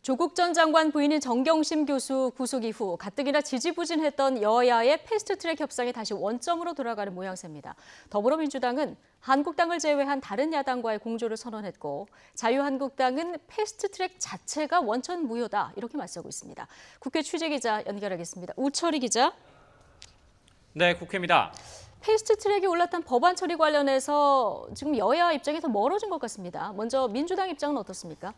조국 전 장관 부인인 정경심 교수 구속 이후 가뜩이나 지지부진했던 여야의 패스트트랙 협상이 다시 원점으로 돌아가는 모양새입니다. 더불어민주당은 한국당을 제외한 다른 야당과의 공조를 선언했고 자유한국당은 패스트트랙 자체가 원천 무효다 이렇게 맞서고 있습니다. 국회 취재기자 연결하겠습니다. 우철희 기자. 네, 국회입니다. 패스트트랙에 올랐던 법안 처리 관련해서 지금 여야 입장이 더 멀어진 것 같습니다. 먼저 민주당 입장은 어떻습니까?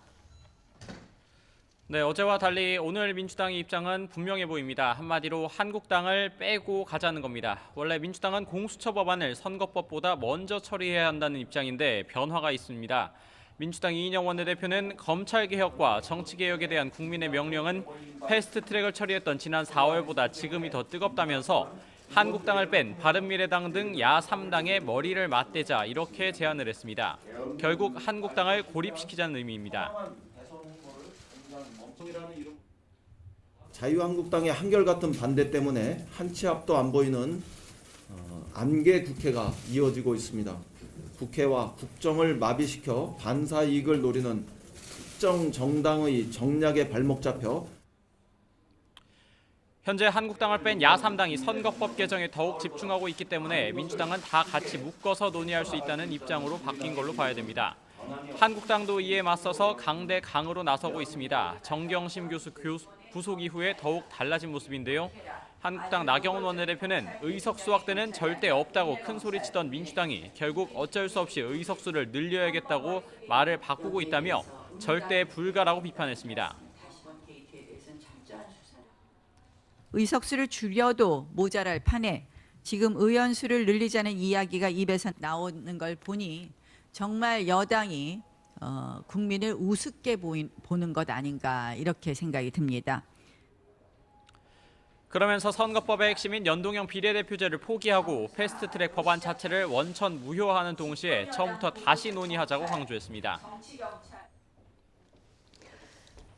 네, 어제와 달리 오늘 민주당의 입장은 분명해 보입니다. 한마디로 한국당을 빼고 가자는 겁니다. 원래 민주당은 공수처 법안을 선거법보다 먼저 처리해야 한다는 입장인데 변화가 있습니다. 민주당 이인영 원내대표는 검찰개혁과 정치개혁에 대한 국민의 명령은 패스트트랙을 처리했던 지난 4월보다 지금이 더 뜨겁다면서 한국당을 뺀 바른미래당 등 야 3당의 머리를 맞대자 이렇게 제안을 했습니다. 결국 한국당을 고립시키자는 의미입니다. 자유한국당의 한결같은 반대 때문에 한 치 앞도 안 보이는 안개 국회가 이어지고 있습니다. 국회와 국정을 마비시켜 반사 이익을 노리는 특정 정당의 정략에 발목 잡혀 현재 한국당을 뺀 야 3당이 선거법 개정에 더욱 집중하고 있기 때문에 민주당은 다 같이 묶어서 논의할 수 있다는 입장으로 바뀐 걸로 봐야 됩니다. 한국당도 이에 맞서서 강대강으로 나서고 있습니다. 정경심 교수 구속 이후에 더욱 달라진 모습인데요. 한국당 나경원 원내대표는 의석수 확대는 절대 없다고 큰 소리치던 민주당이 결국 어쩔 수 없이 의석수를 늘려야겠다고 말을 바꾸고 있다며 절대 불가라고 비판했습니다. 의석수를 줄여도 모자랄 판에 지금 의원수를 늘리자는 이야기가 입에서 나오는 걸 보니 정말 여당이 국민을 우습게 보는 것 아닌가 이렇게 생각이 듭니다. 그러면서 선거법의 핵심인 연동형 비례대표제를 포기하고 패스트트랙 법안 자체를 원천 무효화하는 동시에 처음부터 다시 논의하자고 강조했습니다.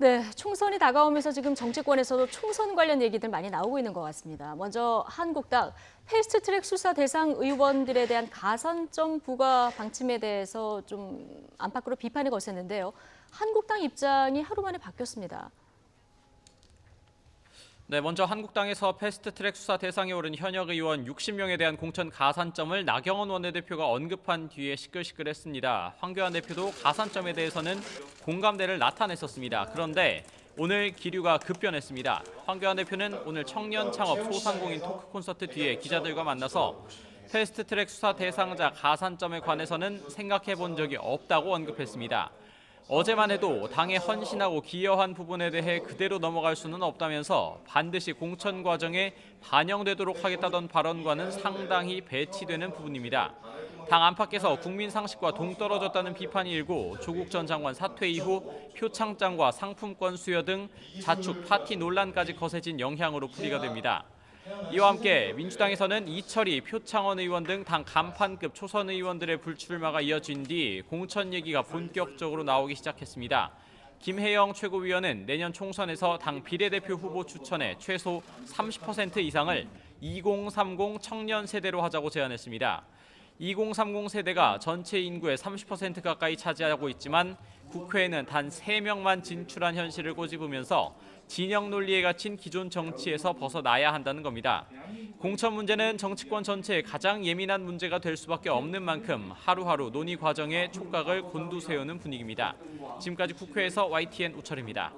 네, 총선이 다가오면서 지금 정치권에서도 총선 관련 얘기들 많이 나오고 있는 것 같습니다. 먼저 한국당 패스트트랙 수사 대상 의원들에 대한 가산점 부과 방침에 대해서 좀 안팎으로 비판이 거셌는데요. 한국당 입장이 하루 만에 바뀌었습니다. 네, 먼저 한국당에서 패스트트랙 수사 대상에 오른 현역 의원 60명에 대한 공천 가산점을 나경원 원내대표가 언급한 뒤에 시끌시끌했습니다. 황교안 대표도 가산점에 대해서는 공감대를 나타냈었습니다. 그런데 오늘 기류가 급변했습니다. 황교안 대표는 오늘 청년 창업 소상공인 토크 콘서트 뒤에 기자들과 만나서 패스트트랙 수사 대상자 가산점에 관해서는 생각해 본 적이 없다고 언급했습니다. 어제만 해도 당에 헌신하고 기여한 부분에 대해 그대로 넘어갈 수는 없다면서 반드시 공천 과정에 반영되도록 하겠다던 발언과는 상당히 배치되는 부분입니다. 당 안팎에서 국민 상식과 동떨어졌다는 비판이 일고 조국 전 장관 사퇴 이후 표창장과 상품권 수여 등 자축 파티 논란까지 거세진 영향으로 풀이가 됩니다. 이와 함께 민주당에서는 이철희, 표창원 의원 등 당 간판급 초선 의원들의 불출마가 이어진 뒤 공천 얘기가 본격적으로 나오기 시작했습니다. 김혜영 최고위원은 내년 총선에서 당 비례대표 후보 추천에 최소 30% 이상을 2030 청년 세대로 하자고 제안했습니다. 2030 세대가 전체 인구의 30% 가까이 차지하고 있지만 국회에는 단 3명만 진출한 현실을 꼬집으면서 진영 논리에 갇힌 기존 정치에서 벗어나야 한다는 겁니다. 공천 문제는 정치권 전체의 가장 예민한 문제가 될 수밖에 없는 만큼 하루하루 논의 과정에 촉각을 곤두세우는 분위기입니다. 지금까지 국회에서 YTN 우철입니다.